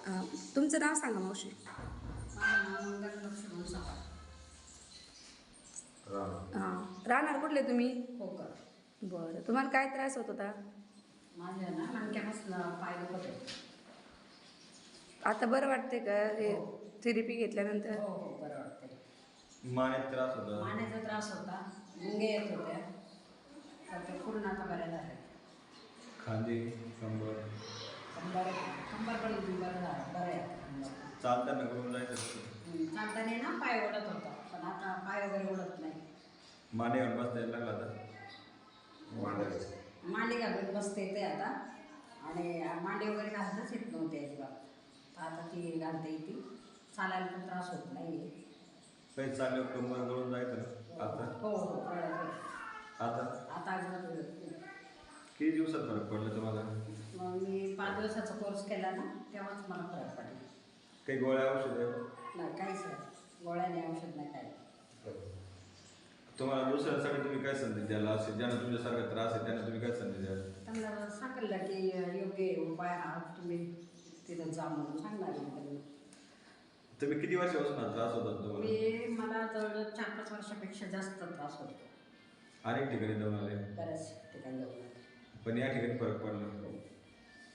तुमचं नाव सांगा मावशी. राहणार कुठले तुम्ही? हो का. बरं, तुम्हाला काय त्रास होत होता? माझ्या ना मणक्यापासून पाय दुखत होते. आता बरं वाटते का हे थेरपी घेतल्यानंतर? हो हो बरं वाटतंय. मानेत त्रास होता? मानेचा त्रास होता, मुंगे येत होत्या, तर ते पूर्ण आता बऱ्या झाल्या. खांदे, कंबर? कंबर पण बरं झालं, बरं आहे कंबर. चालताना करून जायचं? चालताना ना पाय ओढत होता, पण आता पाय वगैरे ओढत नाही. मानेवर बसता यायला लागला आता? मांडी घालून बसते येते आता, आणि मांडी वगैरे घालताच येत नव्हते अजिबात. आता ती घालता येते, चालायला पण त्रास होत नाही. काही चाललं कंबर गळून जायचं आता? हो हो कळलं. आता? आता किती दिवसात फरक पडला तुम्हाला? मग मी 5 दिवसाचा कोर्स केला ना, तेव्हाच मला फरक पडला. काही गोळ्या औषध नाही काहीच नाही, गोळ्याने औषध नाही काय. तुम्हाला दुसऱ्यांसाठी तुम्ही काय संधी द्याल? असे ज्यांना तुमच्यासारखा त्रास आहे त्यांना तुम्ही काय संधी द्याल? त्यांना सांगितलं की योग्य उपाय आहात तुम्ही, तिथं जा म्हणून सांगणार मी त्यांना. तुम्ही किती वर्षापासून हा त्रास होता तुम्हाला? मला जवळ 4-5 वर्षापेक्षा जास्त त्रास होतो. अनेक ठिकाणी जाऊन आले? बऱ्याच ठिकाणी जाऊन. पण या ठिकाणी फरक पडला?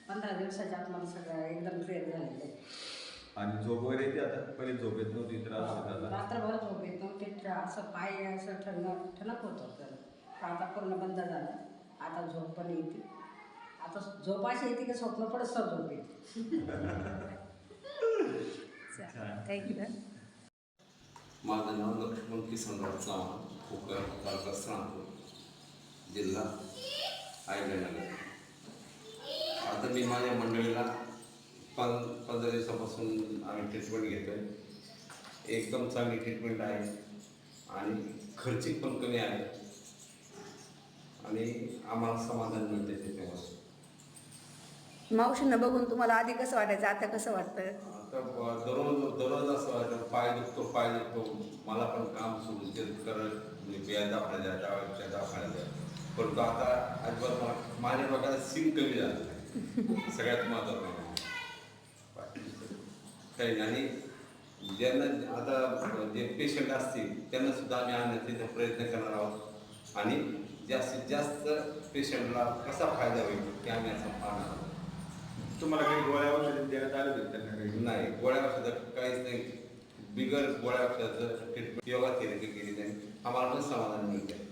15 दिवसाच्या आत मला सगळं एकदम क्लिअर झालेलं आहे. आणि झोप वगैरे येते आता? पहिले झोप येत नव्हती, त्रास होत आता? रात्रभर झोप येत नव्हते, असं पाय असं ठणक होत होतं. आता पूर्ण बंद झालं, आता झोप पण येते. आता झोप अशी येते की स्वप्न पडत झोप येते. थँक्यू. माझं नाव लक्ष्मण किसनराव चव्हाण, भोकर, तालुका श्रामपूर, जिल्हा अहिल्यानगर. आता मी माझ्या मंडळीला 15 दिवसापासून आम्ही ट्रीटमेंट घेतो आहे. एकदम चांगली ट्रीटमेंट आहे आणि खर्चिक पण कमी आहे आणि आम्हाला समाधान मिळते त्याच्यावर. मावशींना बघून तुम्हाला आधी कसं वाटायचं, आता कसं वाटतं? आता दररोज असं वाटतं पाय दुखतो. मला पण काम सोडून ते करत मी दवाखान्याच्या दवाखान्यात, परंतु आता अजिबात माझ्या डोक्याला सीम कमी झालं नाही. सगळ्यात महत्त्वाचं काही. आणि ज्यांना आता जे पेशंट असतील त्यांना सुद्धा आम्ही आणण्याचा प्रयत्न करणार आहोत आणि जास्तीत जास्त पेशंटला कसा फायदा होईल ते आम्ही असं पाहणार आहोत. तुम्हाला काही गोळ्या औषध देण्यात आलं होतं त्यांना? नाही, गोळ्या औषधं काहीच नाही. बिगर गोळ्या औषधाचं ट्रीटमेंट योगा थेरपी केली त्यांनी, आम्हाला पण समाधान मिळते.